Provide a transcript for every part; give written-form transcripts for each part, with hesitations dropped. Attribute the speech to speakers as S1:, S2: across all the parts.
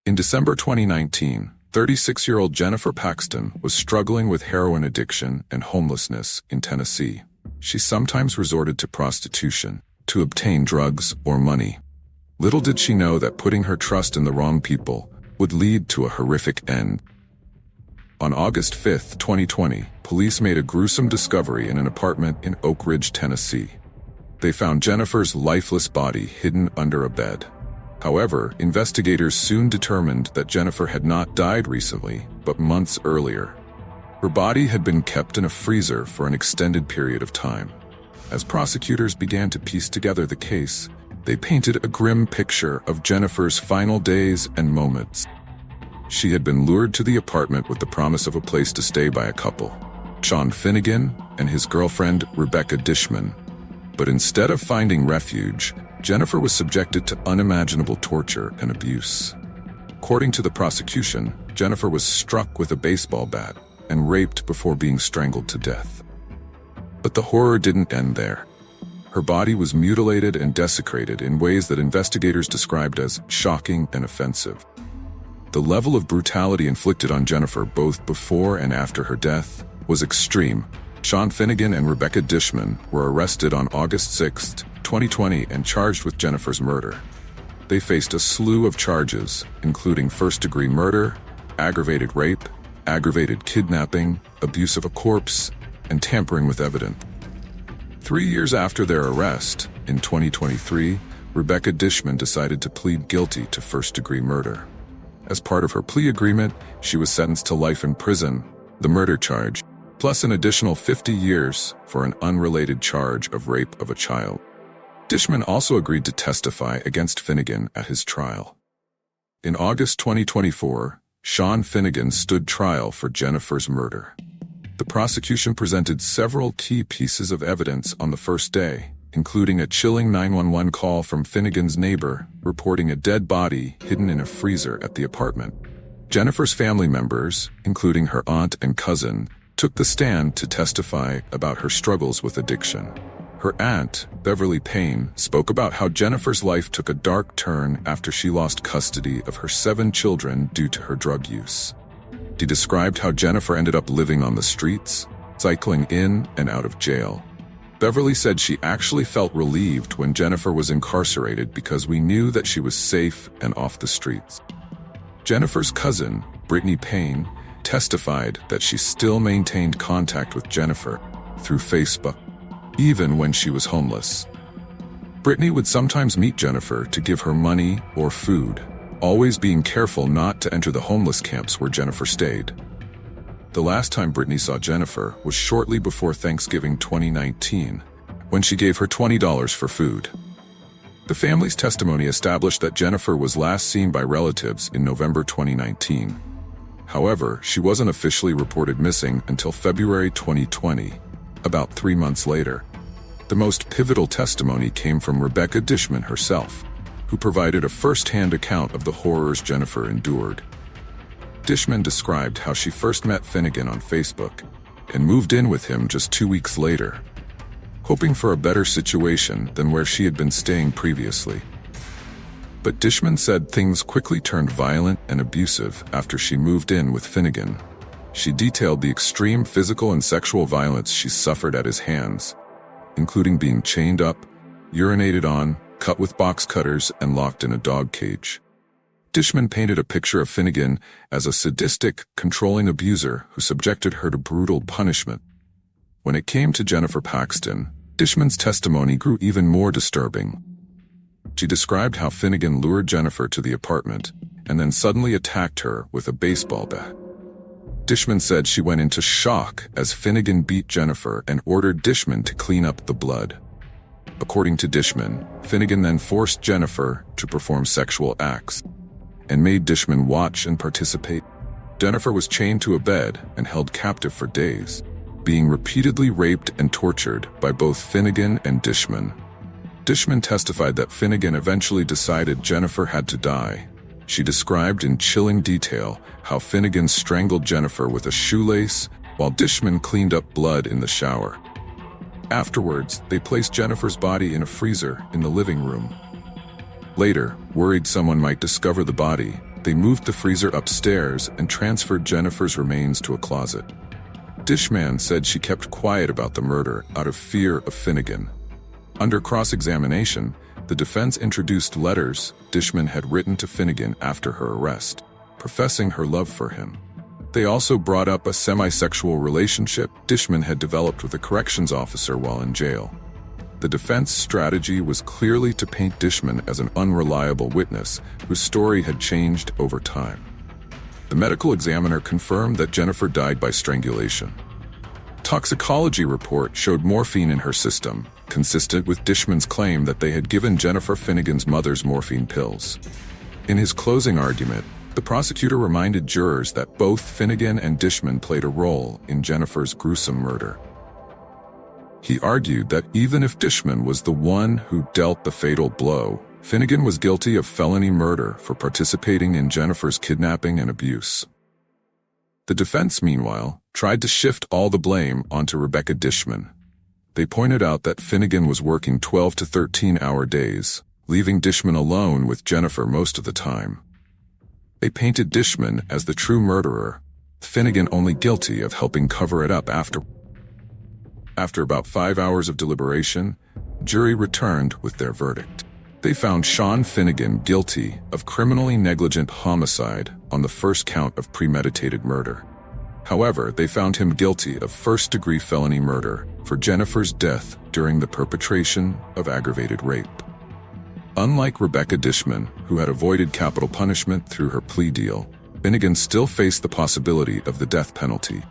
S1: In December 2019, 36-year-old Jennifer Paxton was struggling with heroin addiction and homelessness in Tennessee. She sometimes resorted to prostitution to obtain drugs or money. Little did she know that putting her trust in the wrong people would lead to a horrific end. On August 5, 2020, police made a gruesome discovery in an apartment in Oak Ridge, Tennessee. They found Jennifer's lifeless body hidden under a bed. However, investigators soon determined that Jennifer had not died recently, but months earlier. Her body had been kept in a freezer for an extended period of time. As prosecutors began to piece together the case, they painted a grim picture of Jennifer's final days and moments. She had been lured to the apartment with the promise of a place to stay by a couple, Sean Finnegan and his girlfriend Rebecca Dishman. But instead of finding refuge, Jennifer was subjected to unimaginable torture and abuse. According to the prosecution, Jennifer was struck with a baseball bat and raped before being strangled to death. But the horror didn't end there. Her body was mutilated and desecrated in ways that investigators described as shocking and offensive. The level of brutality inflicted on Jennifer both before and after her death was extreme. Sean Finnegan and Rebecca Dishman were arrested on August 6, 2020 and charged with Jennifer's murder. They faced a slew of charges, including first-degree murder, aggravated rape, aggravated kidnapping, abuse of a corpse, and tampering with evidence. 3 years after their arrest, in 2023, Rebecca Dishman decided to plead guilty to first-degree murder. As part of her plea agreement, she was sentenced to life in prison, the murder charge, plus an additional 50 years for an unrelated charge of rape of a child. Dishman also agreed to testify against Finnegan at his trial. In August 2024, Sean Finnegan stood trial for Jennifer's murder. The prosecution presented several key pieces of evidence on the first day, including a chilling 911 call from Finnegan's neighbor reporting a dead body hidden in a freezer at the apartment. Jennifer's family members, including her aunt and cousin, took the stand to testify about her struggles with addiction. Her aunt, Beverly Payne, spoke about how Jennifer's life took a dark turn after she lost custody of her 7 children due to her drug use. She described how Jennifer ended up living on the streets, cycling in and out of jail. Beverly said she actually felt relieved when Jennifer was incarcerated because we knew that she was safe and off the streets. Jennifer's cousin, Brittany Payne, testified that she still maintained contact with Jennifer through Facebook, even when she was homeless. Brittany would sometimes meet Jennifer to give her money or food, always being careful not to enter the homeless camps where Jennifer stayed. The last time Brittany saw Jennifer was shortly before Thanksgiving 2019, when she gave her $20 for food. The family's testimony established that Jennifer was last seen by relatives in November 2019. However, she wasn't officially reported missing until February 2020, about 3 months later. The most pivotal testimony came from Rebecca Dishman herself, who provided a first-hand account of the horrors Jennifer endured. Dishman described how she first met Finnegan on Facebook and moved in with him just 2 weeks later, hoping for a better situation than where she had been staying previously. But Dishman said things quickly turned violent and abusive after she moved in with Finnegan. She detailed the extreme physical and sexual violence she suffered at his hands, including being chained up, urinated on, cut with box cutters, and locked in a dog cage. Dishman painted a picture of Finnegan as a sadistic, controlling abuser who subjected her to brutal punishment. When it came to Jennifer Paxton, Dishman's testimony grew even more disturbing. She described how Finnegan lured Jennifer to the apartment and then suddenly attacked her with a baseball bat. Dishman said she went into shock as Finnegan beat Jennifer and ordered Dishman to clean up the blood. According to Dishman, Finnegan then forced Jennifer to perform sexual acts and made Dishman watch and participate. Jennifer was chained to a bed and held captive for days, being repeatedly raped and tortured by both Finnegan and Dishman. Dishman testified that Finnegan eventually decided Jennifer had to die. She described in chilling detail how Finnegan strangled Jennifer with a shoelace while Dishman cleaned up blood in the shower. Afterwards, they placed Jennifer's body in a freezer in the living room. Later, worried someone might discover the body, They moved the freezer upstairs and transferred Jennifer's remains to a closet. Dishman said she kept quiet about the murder out of fear of Finnegan. Under cross-examination, the defense introduced letters Dishman had written to Finnegan after her arrest, professing her love for him. They also brought up a semi-sexual relationship Dishman had developed with a corrections officer while in jail. The defense strategy was clearly to paint Dishman as an unreliable witness whose story had changed over time. The medical examiner confirmed that Jennifer died by strangulation. Toxicology report showed morphine in her system, consistent with Dishman's claim that they had given Jennifer Finnegan's mother's morphine pills. In his closing argument, the prosecutor reminded jurors that both Finnegan and Dishman played a role in Jennifer's gruesome murder. He argued that even if Dishman was the one who dealt the fatal blow, Finnegan was guilty of felony murder for participating in Jennifer's kidnapping and abuse. The defense, meanwhile, tried to shift all the blame onto Rebecca Dishman. They pointed out that Finnegan was working 12 to 13-hour days, leaving Dishman alone with Jennifer most of the time. They painted Dishman as the true murderer, Finnegan only guilty of helping cover it up after. After about 5 hours of deliberation, jury returned with their verdict. They found Sean Finnegan guilty of criminally negligent homicide on the first count of premeditated murder. However, they found him guilty of first-degree felony murder for Jennifer's death during the perpetration of aggravated rape. Unlike Rebecca Dishman, who had avoided capital punishment through her plea deal, Finnegan still faced the possibility of the death penalty.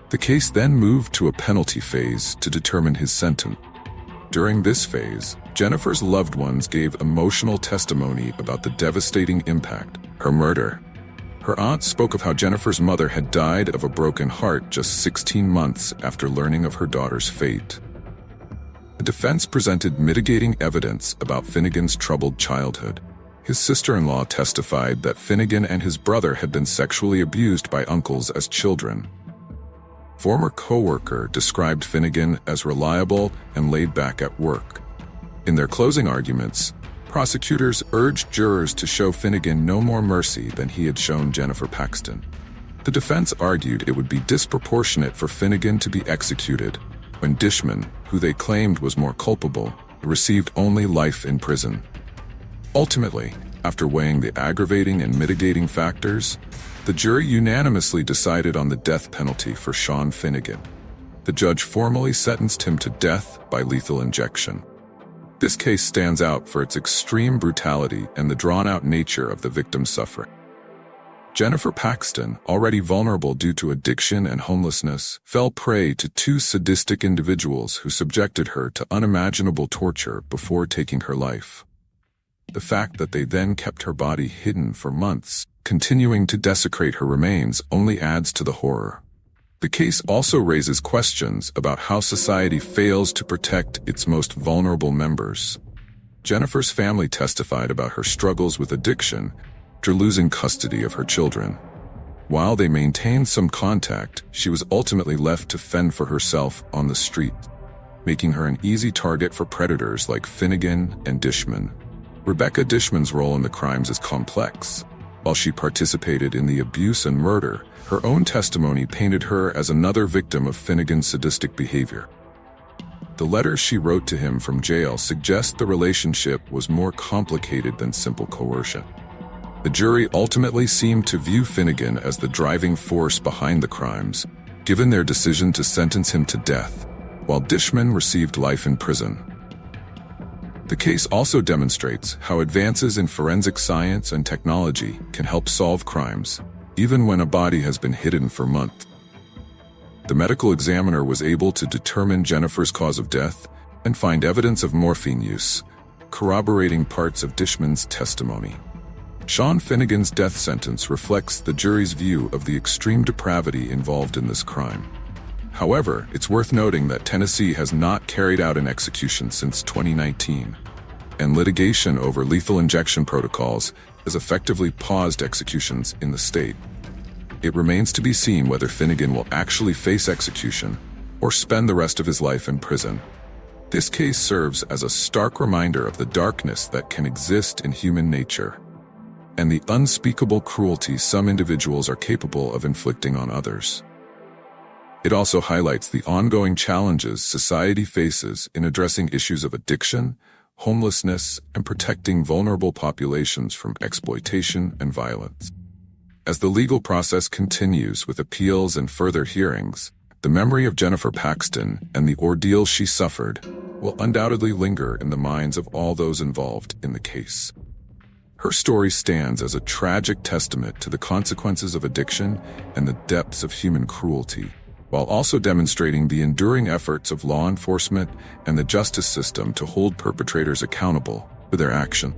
S1: The case then moved to a penalty phase to determine his sentence. During this phase, Jennifer's loved ones gave emotional testimony about the devastating impact her murder. Her aunt spoke of how Jennifer's mother had died of a broken heart just 16 months after learning of her daughter's fate. The defense presented mitigating evidence about Finnegan's troubled childhood. His sister-in-law testified that Finnegan and his brother had been sexually abused by uncles as children. Former co-worker described Finnegan as reliable and laid back at work. In their closing arguments, prosecutors urged jurors to show Finnegan no more mercy than he had shown Jennifer Paxton. The defense argued it would be disproportionate for Finnegan to be executed when Dishman, who they claimed was more culpable, received only life in prison. Ultimately, after weighing the aggravating and mitigating factors, the jury unanimously decided on the death penalty for Sean Finnegan. The judge formally sentenced him to death by lethal injection. This case stands out for its extreme brutality and the drawn-out nature of the victim's suffering. Jennifer Paxton, already vulnerable due to addiction and homelessness, fell prey to two sadistic individuals who subjected her to unimaginable torture before taking her life. The fact that they then kept her body hidden for months, continuing to desecrate her remains, only adds to the horror. The case also raises questions about how society fails to protect its most vulnerable members. Jennifer's family testified about her struggles with addiction after losing custody of her children. While they maintained some contact, she was ultimately left to fend for herself on the street, making her an easy target for predators like Finnegan and Dishman. Rebecca Dishman's role in the crimes is complex. While she participated in the abuse and murder, her own testimony painted her as another victim of Finnegan's sadistic behavior. The letters she wrote to him from jail suggest the relationship was more complicated than simple coercion. The jury ultimately seemed to view Finnegan as the driving force behind the crimes, given their decision to sentence him to death, while Dishman received life in prison. The case also demonstrates how advances in forensic science and technology can help solve crimes, even when a body has been hidden for months. The medical examiner was able to determine Jennifer's cause of death and find evidence of morphine use, corroborating parts of Dishman's testimony. Sean Finnegan's death sentence reflects the jury's view of the extreme depravity involved in this crime. However, it's worth noting that Tennessee has not carried out an execution since 2019, and litigation over lethal injection protocols has effectively paused executions in the state. It remains to be seen whether Finnegan will actually face execution or spend the rest of his life in prison. This case serves as a stark reminder of the darkness that can exist in human nature. and the unspeakable cruelty some individuals are capable of inflicting on others. It also highlights the ongoing challenges society faces in addressing issues of addiction, homelessness, and protecting vulnerable populations from exploitation and violence. As the legal process continues with appeals and further hearings, the memory of Jennifer Paxton and the ordeal she suffered will undoubtedly linger in the minds of all those involved in the case. Her story stands as a tragic testament to the consequences of addiction and the depths of human cruelty, while also demonstrating the enduring efforts of law enforcement and the justice system to hold perpetrators accountable for their actions.